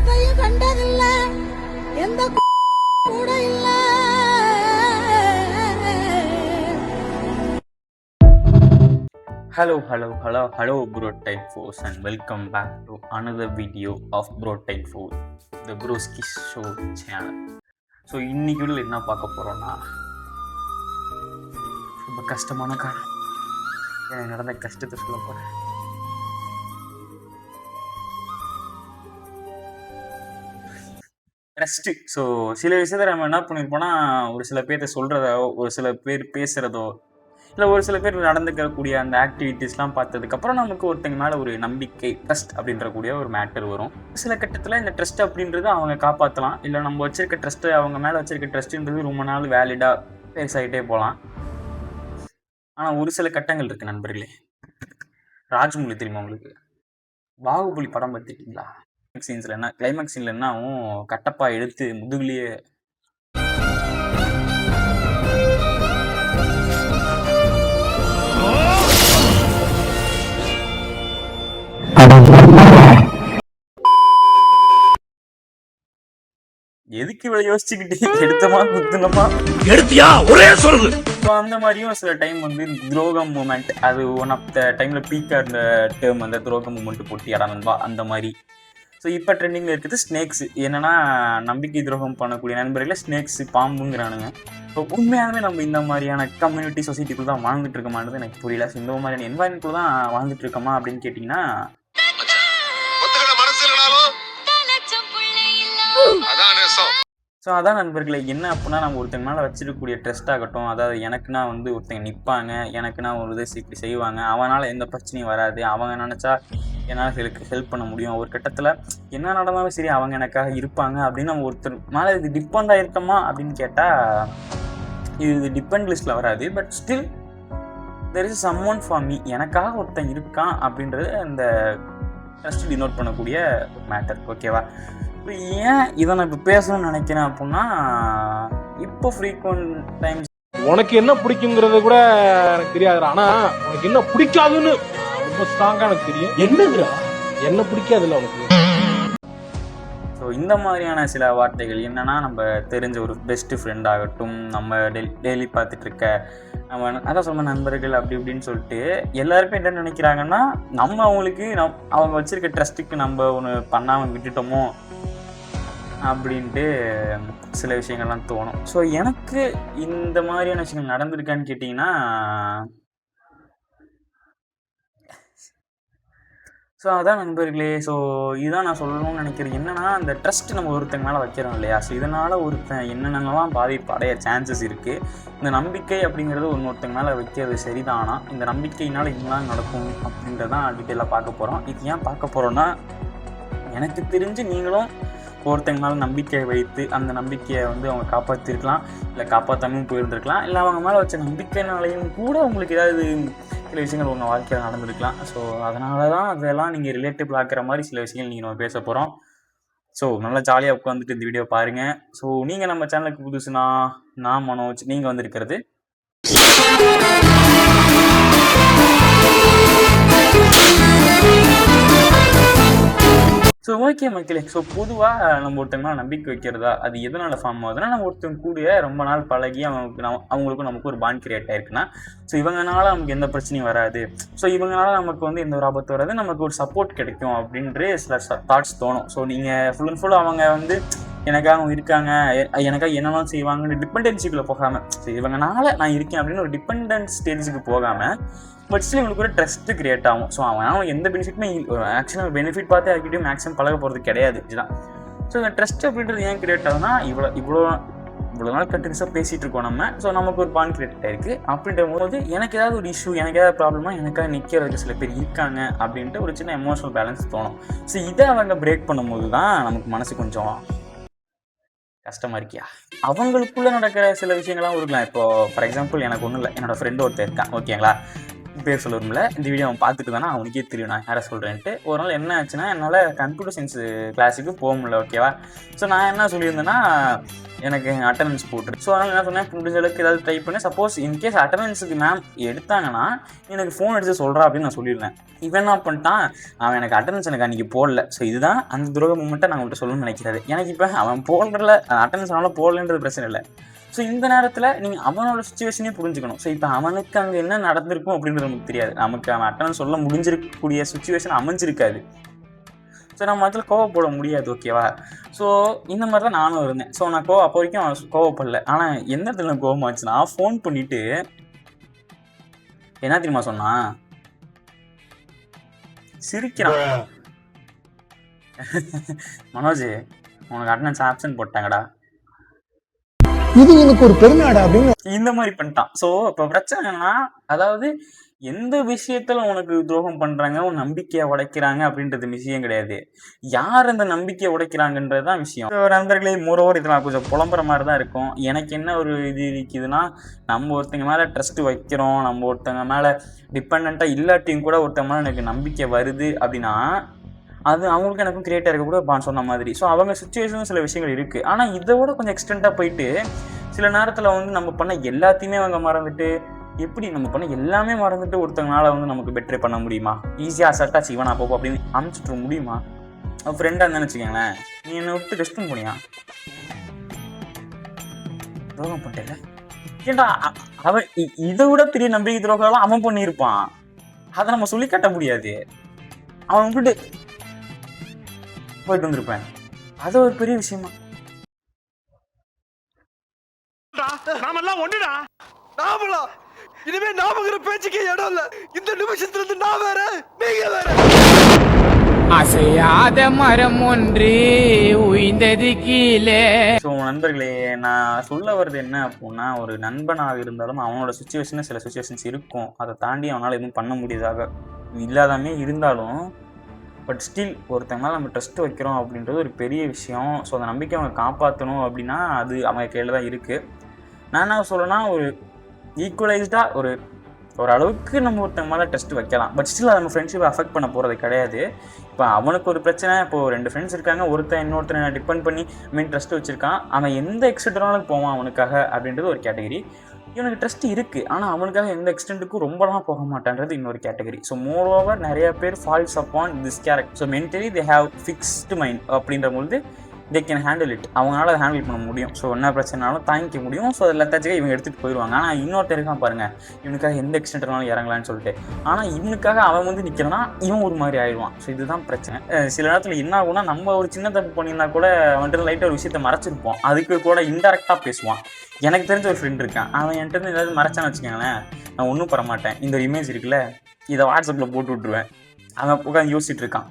என்னத்தையும் கண்டதில்ல, எந்த கூட இல்ல. Hello, Bro Type Force, and welcome back to another video of Bro Type Force, the Broski Show channel. So இன்னைக்கு என்ன பார்க்க போகிறோன்னா, ரொம்ப கஷ்டமான காலம். எனக்கு நடந்த கஷ்டத்தை சொல்ல போகிறேன். ட்ரஸ்ட்டு. ஸோ சில விஷயத்தை நம்ம என்ன பண்ணியிருப்போம்னா, ஒரு சில பேர்த்த சொல்கிறதோ, ஒரு சில பேர் பேசுகிறதோ, இல்லை ஒரு சில பேர் நடந்துக்கக்கூடிய அந்த ஆக்டிவிட்டீஸ்லாம் பார்த்ததுக்கப்புறம் நமக்கு ஒருத்தங்க மேலே ஒரு நம்பிக்கை, ட்ரஸ்ட் அப்படின்றக்கூடிய ஒரு மேட்டர் வரும். சில கட்டத்தில் இந்த ட்ரஸ்ட் அப்படின்றது அவங்க காப்பாற்றலாம், இல்லை நம்ம வச்சிருக்க ட்ரஸ்ட்டு, அவங்க மேலே வச்சிருக்க ட்ரஸ்ட்டுன்றது ரொம்ப நாள் வேலிடாக பேசாகிட்டே போகலாம். ஆனால் ஒரு சில கட்டங்கள் இருக்குது நண்பர்களே. ராஜ்மௌலி தெரியுமா உங்களுக்கு? பாகுபலி படம் பார்த்துக்கிங்களா? சீன்ஸில் என்ன, கிளைமேக்ஸ் சீனில் என்ன ஆகும், கட்டப்பா எடுத்து முதுகுலேயே எதுக்கு இவ்வளவு யோசிச்சுக்கிட்டு எடுத்தமா குத்துனமா எடுத்தியா ஒரே சொல்லு. அந்த மாதிரியும் சில டைம் வந்து துரோகம் மூமெண்ட், அது ஒன் ஆஃப் த டைம்ல பீக்கா இருந்த டேர்ம் அந்த துரோகம் மூமெண்ட் போட்டு நண்பா அந்த மாதிரி. ஸோ இப்போ ட்ரெண்டிங்கில் இருக்குது ஸ்னேக்ஸ். என்னன்னா, நம்பிக்கை துரோகம் பண்ணக்கூடிய நண்பர்களே ஸ்னேக்ஸ், பாம்புங்கிறானுங்க. இப்போ உண்மையாகவே நம்ம இந்த மாதிரியான கம்யூனிட்டி சொசைட்டிக்குள்ள தான் வாழ்ந்துட்டு இருக்கமானது எனக்கு புரியல. ஸோ இந்த மாதிரியான என்வாயன்மெண்ட்குள்ள தான் வாழ்ந்துட்டு இருக்கோமா அப்படின்னு கேட்டிங்கன்னா, ஸோ அதான் நண்பர்களே. என்ன அப்படின்னா, நம்ம ஒருத்தங்க மேலே வச்சிருக்கக்கூடிய ட்ரஸ்ட் ஆகட்டும், அதாவது எனக்குன்னா வந்து ஒருத்தங்க நிற்பாங்க, எனக்குன்னா ஒரு இது இப்படி செய்வாங்க, அவனால் எந்த பிரச்சனையும் வராது, அவங்க நினச்சா என்னால் ஹெல்ப் பண்ண முடியும், ஒரு கட்டத்தில் என்ன நடந்தாலும் சரி அவங்க எனக்காக இருப்பாங்க அப்படின்னு நம்ம ஒருத்தர் மேலே இது டிபெண்ட் ஆகிருக்கோமா அப்படின்னு கேட்டால், இது டிபெண்ட் லிஸ்ட்டில் வராது. But still there is someone for me, எனக்காக ஒருத்தன் இருக்கான் அப்படின்றது அந்த ட்ரஸ்ட் டினோட் பண்ணக்கூடிய மேட்டர். ஓகேவா? இப்போ ஏன் இதை நான் இப்போ பேசணும்னு நினைக்கிறேன் அப்படின்னா, இப்போ ஃப்ரீக்வெண்ட் டைம்ஸ் உனக்கு என்ன பிடிக்குங்கிறது கூட எனக்கு தெரியாது, ஆனா உனக்கு என்ன பிடிக்காதுன்னு ரொம்ப ஸ்ட்ராங்கா எனக்கு தெரியும். என்னதுடா என்ன பிடிக்காதுல்ல உனக்கு? ஸோ இந்த மாதிரியான சில வார்த்தைகள் என்னன்னா, நம்ம தெரிஞ்ச ஒரு பெஸ்ட் ஃப்ரெண்ட் ஆகட்டும், நம்ம டெய்லி பார்த்துட்டு இருக்க நம்ம அதான் சொல்ல நண்பர்கள் அப்படி இப்படின்னு சொல்லிட்டு எல்லாருமே என்ன நினைக்கிறாங்கன்னா, நம்ம அவங்களுக்கு அவங்க வச்சிருக்க ட்ரஸ்ட்டுக்கு நம்ம ஒன்று பண்ணாமல் விட்டுட்டோமோ அப்படின்ட்டு சில விஷயங்கள்லாம் தோணும். ஸோ எனக்கு இந்த மாதிரியான விஷயங்கள் நடந்திருக்கான்னு கேட்டிங்கன்னா, ஸோ அதான் நண்பர்களே. ஸோ இதுதான் நான் சொல்லணும்னு நினைக்கிறேன். என்னென்னா, அந்த ட்ரஸ்ட் நம்ம ஒருத்தங்க மேலே வைக்கிறோம் இல்லையா, ஸோ இதனால் ஒருத்தன் என்னென்னலாம் பாதிப்பு அடைய சான்சஸ் இருக்குது. இந்த நம்பிக்கை அப்படிங்கிறது ஒருத்தங்க மேலே வைக்கிறது சரிதானா, இந்த நம்பிக்கையினால் என்னெல்லாம் நடக்கும் அப்படின்றதான் டீட்டெயிலாக பார்க்க போகிறோம். இது ஏன் பார்க்க போகிறோன்னா, எனக்கு தெரிஞ்சு நீங்களும் ஒருத்தங்க மேலே நம்பிக்கையை வைத்து அந்த நம்பிக்கையை வந்து அவங்க காப்பாற்றிருக்கலாம், இல்லை காப்பாற்றாமையும் போயிருந்துருக்கலாம், இல்லை அவங்க மேலே வச்ச நம்பிக்கைனாலையும் கூட உங்களுக்கு ஏதாவது சில விஷயங்கள் உங்கள் வாழ்க்கையில் நடந்திருக்கலாம். ஸோ அதனால தான் அதெல்லாம் நீங்கள் ரிலேட்டிவ் ஆக்கிற மாதிரி சில விஷயங்கள் நீங்கள் நம்ம பேச போகிறோம். ஸோ நல்லா ஜாலியாக உட்காந்துட்டு இந்த வீடியோ பாருங்கள். ஸோ நீங்கள் நம்ம சேனலுக்கு புதுசுனா, நான் மனோஜ், நீங்கள் வந்திருக்கிறது ஸோ ஓகே மக்களே. ஸோ பொதுவாக நம்ம ஒருத்தங்க நம்பிக்கை வைக்கிறதா, அது எதனால் ஃபார்ம் ஆகுதுன்னா, நம்ம ஒருத்தங்க கூட ரொம்ப நாள் பழகி அவங்களுக்கும் நமக்கு ஒரு பாண்ட் கிரியேட் ஆயிருக்குன்னா, ஸோ இவங்கனால நமக்கு எந்த பிரச்சனையும் வராது, ஸோ இவங்களால நமக்கு வந்து எந்த ஒரு ஆபத்து வராது, நமக்கு ஒரு சப்போர்ட் கிடைக்கும் அப்படின்ற சில தாட்ஸ் தோணும். ஸோ நீங்கள் ஃபுல் அண்ட் ஃபுல் அவங்க வந்து எனக்காக அவங்க இருக்காங்க, எனக்காக என்னெல்லாம் செய்வாங்கன்னு டிபெண்டன்சிக்குள்ளே போகாமல், ஸோ இவங்கனால நான் இருக்கேன் அப்படின்னு ஒரு டிபெண்டன்ஸ் ஸ்டேஜுக்கு போகாமல், பட் ஸ்டில் இவங்களுக்கு ஒரு ட்ரஸ்ட்டு கிரியேட் ஆகும். ஸோ அவன் எந்த பெனிஃபிட்டுமே ஆக்சுவலாக பெனிஃபிட் பார்த்து யார்கிட்டையும் மேக்ஸிமம் பழக போகிறது கிடையாது. இதுதான். ஸோ இந்த ட்ரஸ்ட் அப்படின்றது ஏன் கிரியேட் ஆகுதுன்னா, இவ்வளோ நாள் கண்டினியூஸாக பேசிகிட்டு இருக்கோம் நம்ம. ஸோ நமக்கு ஒரு பாண்ட் கிரியேட் ஆகிருக்கு. அப்படின்ற போது எனக்கு ஏதாவது ஒரு இஷ்யூ, எனக்கு ஏதாவது ப்ராப்ளமாக எனக்காக நிற்கிறதுக்கு சில பேர் இருக்காங்க அப்படின்ட்டு ஒரு சின்ன எமோஷனல் பேலன்ஸ் தோணும். ஸோ இதை அவங்க பிரேக் பண்ணும்போது தான் நமக்கு மனசு கொஞ்சம் கஷ்டமாக இருக்கியா. அவங்களுக்குள்ளே நடக்கிற சில விஷயங்கள்லாம் இருக்கலாம். இப்போது ஃபார் எக்ஸாம்பிள் எனக்கு ஒன்றும் இல்லை, என்னோடய ஃப்ரெண்டு ஒருத்தர் இருக்கான். ஓகேங்களா? பேர் சொல்லுவோம்ல, இந்த வீடியோ அவன் பார்த்துட்டு தானே அவனுக்கே தெரியும் நான் யாரை சொல்கிறேன்ட்டு. ஒரு நாள் என்ன ஆச்சுன்னா, என்னால் கம்ப்யூட்டர் சயின்ஸ் கிளாஸுக்கு போக முடியல, ஓகேவா. ஸோ நான் என்ன சொல்லியிருந்தேன்னா, எனக்கு அட்டண்டன்ஸ் போட்டுரு. ஸோ அதனால் என்ன சொன்னேன், முடிஞ்ச அளவுக்கு ஏதாவது ட்ரை பண்ணி, சப்போஸ் இன்கேஸ் அட்டண்டன்ஸுக்கு மேம் எடுத்தாங்கன்னா எனக்கு ஃபோன் அடித்து சொல்கிறா அப்படின்னு நான் சொல்லியிருந்தேன். இவன் என்ன பண்ணிட்டான், அவன் எனக்கு அட்டண்டன்ஸ் எனக்கு அன்றைக்கி போடல. ஸோ இதுதான் அந்த துரோக மூமெண்ட்டை நான் உங்கள்கிட்ட சொல்லணும்னு நினைக்கிறது. எனக்கு இப்போ அவன் போடல, அட்டண்டன்ஸ் அவனால் போடலன்றது பிரச்சனை இல்லை. ஸோ இந்த நேரத்தில் நீங்கள் அவனோட சுச்சுவேஷனே புரிஞ்சுக்கணும். ஸோ இப்போ அவனுக்கு அங்கே என்ன நடந்திருக்கும் அப்படின்றது நமக்கு தெரியாது. நமக்கு அவன் அட்டண்டன்ஸ் சொல்ல முடிஞ்சிருக்கக்கூடிய சுச்சுவேஷன் அமைஞ்சிருக்காது. ஸோ நம்ம அதில் கோவப்பட முடியாது, ஓகேவா. ஸோ இந்த மாதிரி தான் நானும் இருந்தேன். ஸோ நான் அப்போ வரைக்கும் அவன் கோவப்படல. ஆனால் எந்த இடத்துல கோவமாச்சுன்னா, ஃபோன் பண்ணிவிட்டு என்ன தெரியுமா சொன்னான், சிரிக்கிறான். மனோஜ், உனக்கு அட்டண்டன்ஸ் ஆப்ஷன் போட்டாங்கடா, இது எனக்கு ஒரு பெருமையாடா அப்படின்னு இந்த மாதிரி பண்ணிட்டான். ஸோ இப்போ பிரச்சனை என்னன்னா, அதாவது எந்த விஷயத்துல உனக்கு துரோகம் பண்றாங்க, உன் நம்பிக்கையை உடைக்கிறாங்க அப்படின்றது விஷயம் கிடையாது, யார் அந்த நம்பிக்கையை உடைக்கிறாங்கன்றது தான் விஷயம். நண்பர்களே, மோரோவர் இது நான் கொஞ்சம் புலம்புற மாதிரி தான் இருக்கும். எனக்கு என்ன ஒரு இது இருக்குதுன்னா, நம்ம ஒருத்தங்க மேலே ட்ரஸ்ட் வைக்கிறோம், நம்ம ஒருத்தங்க மேலே டிபெண்ட்டாக இல்லாட்டியும் கூட ஒருத்தங்க மேலே எனக்கு நம்பிக்கை வருது அப்படின்னா, அது அவங்களுக்கு எனக்கும் கிரியேட்டாக இருக்க கூட சொன்ன மாதிரி. ஸோ அவங்க சுச்சுவேஷனும் சில விஷயங்கள் இருக்குது. ஆனால் இதை விட கொஞ்சம் எக்ஸ்டெண்டாக போயிட்டு சில நேரத்தில் வந்து நம்ம பண்ண எல்லாத்தையுமே அவங்க மறந்துட்டு, எப்படி நம்ம பண்ண எல்லாமே மறந்துட்டு ஒருத்தங்களால வந்து நமக்கு பெட்ரே பண்ண முடியுமா? ஈஸியாக அசட்டாக சிவனா அப்போ அப்படின்னு அனுப்பிச்சுட்டு முடியுமா? அவன் ஃப்ரெண்டாக இருந்தான்னு வச்சுக்கோங்களேன், நீ என்னை விட்டு ரெஸ்ட்டும் போனியா, துரோகம் பண்ணிட்டல, ஏன்டா அவன் இதை விட பெரிய நம்பிக்கை துரோகம் அவன் பண்ணியிருப்பான். அதை நம்ம சொல்லி கட்ட முடியாது. அவன் விட்டு போயிட்டு வந்திருப்பேன். அது ஒரு பெரிய விஷயமா? நாமெல்லாம் ஒண்ணுடா. நாமளா இனிமே நாமங்கிற பேச்சுக்கே இடம் இல்ல. இந்த நிமிஷத்துல இருந்து நான் வேற, நீங்க வேற. அசையாத மரம் ஒன்று உயிர்ந்தது கீழே. ஸோ நண்பர்களே, நான் சொல்ல வர்றது என்ன அப்படின்னா, ஒரு நண்பனாக இருந்தாலும் அவனோட சுச்சுவேஷன் சில சுச்சுவேஷன்ஸ் இருக்கும். அதை தாண்டி அவனால் எதுவும் பண்ண முடியாதாக இல்லாதாமே இருந்தாலும், பட் ஸ்டில் ஒருத்தங்க மேலே நம்ம ட்ரஸ்ட் வைக்கிறோம் அப்படின்றது ஒரு பெரிய விஷயம். ஸோ அந்த நம்பிக்கை அவங்க காப்பாற்றணும் அப்படின்னா அது அவங்க கையில் தான் இருக்குது. நான் என்ன சொல்லணும்னா, ஒரு ஈக்குவலைஸ்டாக ஒரு அளவுக்கு நம்ம ஒருத்தங்க மேலே ட்ரஸ்ட் வைக்கலாம். பட் ஸ்டில் நம்ம ஃப்ரெண்ட்ஷிப்பை அஃபெக்ட் பண்ண போகிறது கிடையாது. இப்போ அவனுக்கு ஒரு பிரச்சனை, இப்போது 2 ஃப்ரெண்ட்ஸ் இருக்காங்க, ஒருத்தன் இன்னொருத்தனை டிபெண்ட் பண்ணி ட்ரஸ்ட் வச்சுருக்கான், அவன் எந்த எக்ஸ்டென்ட்னாலும் போவான் அவனுக்காக அப்படின்றது ஒரு கேட்டகரி. இவனுக்கு ட்ரஸ்ட் இருக்குது, ஆனால் அவனுக்காக எந்த எக்ஸ்டென்ட்டுக்கும் ரொம்பலாம் போக மாட்டான்றது இன்னொரு கேட்டகரி. ஸோ மோர் ஓவர் நிறைய பேர் falls upon this character. So mentally they have fixed mind அப்படின்ற பொழுது தே கேன் ஹேண்டில் இட். அவங்களால அதை ஹேண்டில் பண்ண முடியும். ஸோ என்ன பிரச்சனைனாலும் தாங்கிக்க முடியும். ஸோ அதில் லத்தாச்சுக்கு இவங்க எடுத்துகிட்டு போயிடுவாங்க. ஆனால் இன்னொருத்தர் இருக்கான் பாருங்கள், இவனுக்காக எந்த எக்ஸ்டென்ட்னாலும் இறங்கலான்னு சொல்லிட்டு, ஆனால் இவனுக்காக அவன் வந்து நிற்கிறான்னா இவன் ஒரு மாதிரி ஆயிடுவான். ஸோ இதுதான் பிரச்சனை. சில நேரத்தில் என்ன ஆகும்னா, நம்ம ஒரு சின்ன தப்பு பண்ணியிருந்தா கூட அவன்கிட்ட லைட்டாக ஒரு விஷயத்தை மறைச்சிருப்போம், அதுக்கு கூட இன்டெரக்டாக பேசுவான். எனக்கு தெரிஞ்ச ஒரு ஃப்ரெண்ட் இருக்கான், அவன் என்கிட்ட ஏதாவது மறைச்சான்னு வச்சுக்கோங்களேன், நான் ஒன்றும் பண்ண மாட்டேன். இந்த ஒரு இமேஜ் இருக்குல்ல, இதை வாட்ஸ்அப்பில் போட்டு விட்ருவேன். அவன் உட்காந்து யோசிச்சுட்டு இருக்கான்,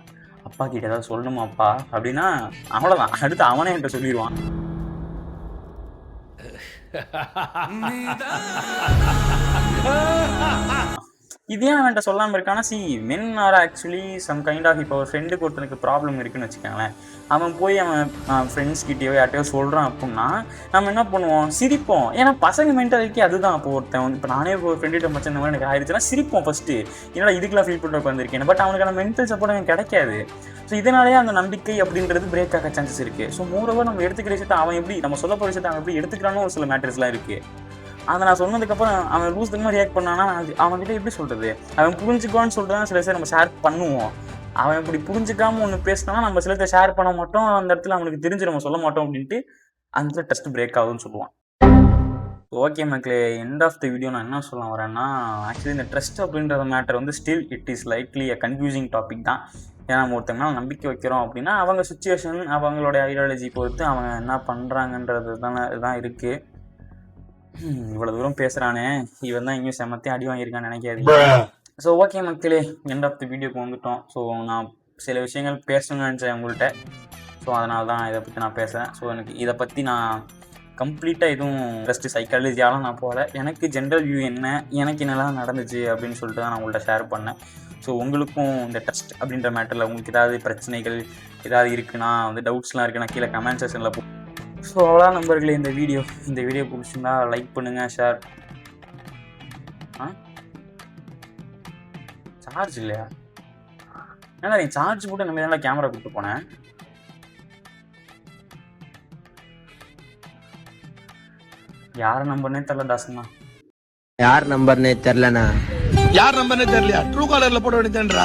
அப்பா கிட்ட ஏதாவது சொல்லணுமாப்பா அப்படின்னா, அவ்வளோதான், அடுத்து அவனே என்கிட்ட சொல்லிடுவான். இது ஏன் அவன்கிட்ட சொல்லாமல் இருக்கானா, men are actually some kind of, இப்போ ஒரு ஃப்ரெண்டுக்கு ஒருத்தனுக்கு ப்ராப்ளம் இருக்குன்னு வச்சுக்கோங்களேன், அவன் போய் அவன் ஃப்ரெண்ட்ஸ் கிட்டேயோ யார்ட்டையோ சொல்கிறான் அப்படின்னா நம்ம என்ன பண்ணுவோம், சிரிப்போம். ஏன்னா பசங்க மென்டாலிட்டி அதுதான். அப்போ ஒருத்தன் இப்போ நானே ஒரு ஃப்ரெண்டுகிட்ட மச்சம் இந்த மாதிரி எனக்கு ஆயிடுச்சுன்னா சிரிப்போம் ஃபஸ்ட்டு, என்னடா இதுக்கெல்லாம் ஃபீல் பண்ண உட்காந்துருக்கேன். பட் அவனுக்கான மென்டல் சப்போர்ட் எனக்கு கிடைக்காது. ஸோ இதனாலேயே அந்த நம்பிக்கை அப்படின்றது பிரேக் ஆக சான்சஸ் இருக்குது. ஸோ மோரோவர் நம்ம எடுத்துக்கிற விஷயத்தை அவன் எப்படி, நம்ம சொல்ல போகிற விஷயத்தை அவன் எப்படி எடுத்துக்கிறான்னு ஒரு சில மேட்டர்ஸ்லாம் இருக்குது. அதை நான் சொன்னதுக்கப்புறம் அவன் லூஸ் தனமாக ரியாக்ட் பண்ணான்னா அவன்கிட்ட எப்படி சொல்கிறது, அவன் புரிஞ்சுக்குவான்னு சொல்லிட்டு தான் சில நம்ம ஷேர் பண்ணுவோம். அவன் இப்படி புரிஞ்சுக்காமல் ஒன்று பேசினா நம்ம சிலத்தை ஷேர் பண்ண மாட்டோம், அந்த இடத்துல அவனுக்கு தெரிஞ்சு நம்ம சொல்ல மாட்டோம் அப்படின்ட்டு அந்த டெஸ்ட் பிரேக் ஆகுதுன்னு சொல்லுவான். ஓகே மக்களே, எண்ட் ஆஃப் த வீடியோ நான் என்ன சொல்ல வரேன்னா, ஆக்சுவலி இந்த ட்ரஸ்ட் அப்படின்ற மேட்டர் வந்து still it is likely a confusing topic தான். ஏன்னா நம்ம ஒருத்தங்களால் நம்பிக்கை வைக்கிறோம் அப்படின்னா அவங்க சுச்சுவேஷன், அவங்களோட ஐடியாலஜி பொறுத்து அவங்க என்ன பண்ணுறாங்கன்றது தான் இருக்குது. இவ்வளோ தூரம் பேசுகிறானே, இவன் தான் இங்கேயும் செமத்தையும் அடி வாங்கியிருக்கான்னு நினைக்காதீங்க. ஸோ ஓகே மக்களே, எண்ட் ஆஃப் தி வீடியோக்கு வந்துட்டோம். ஸோ நான் சில விஷயங்கள் பேசணும்னு நினச்சேன் உங்கள்கிட்ட. ஸோ அதனால தான் இதை பற்றி நான் பேசுகிறேன். ஸோ எனக்கு இதை பற்றி நான் கம்ப்ளீட்டாக எதுவும் ஃபஸ்ட்டு சைக்காலஜியாலாம் நான் போகல, எனக்கு ஜென்ரல் வியூ என்ன, எனக்கு என்னெல்லாம் நடந்துச்சு அப்படின்னு சொல்லிட்டு தான் நான் உங்கள்கிட்ட ஷேர் பண்ணேன். ஸோ உங்களுக்கும் இந்த ட்ரஸ்ட் அப்படின்ற மேட்டரில் உங்களுக்கு ஏதாவது பிரச்சனைகள் ஏதாவது இருக்குன்னா, வந்து டவுட்ஸ்லாம் இருக்குன்னா கீழே கமெண்ட் செக்ஷனில் போ. ஸோ அவ்வளோ நண்பர்களே, இந்த வீடியோ பிடிச்சிருந்தா லைக் பண்ணுங்கள், ஷேர் சார்ஜ் இல்லையா? ஏன்னா நீ சார்ஜ் போட்டு நம்ம எதனா கேமரா கூப்பிட்டு போனேன். யார நம்பர்னே தெரியல தாசனா. யார் நம்பர்னே தெரியலண்ணா. யார் நம்பர்னே தெரியலையா? ட்ரூ காலர்ல போட வேண்டியதுன்றா.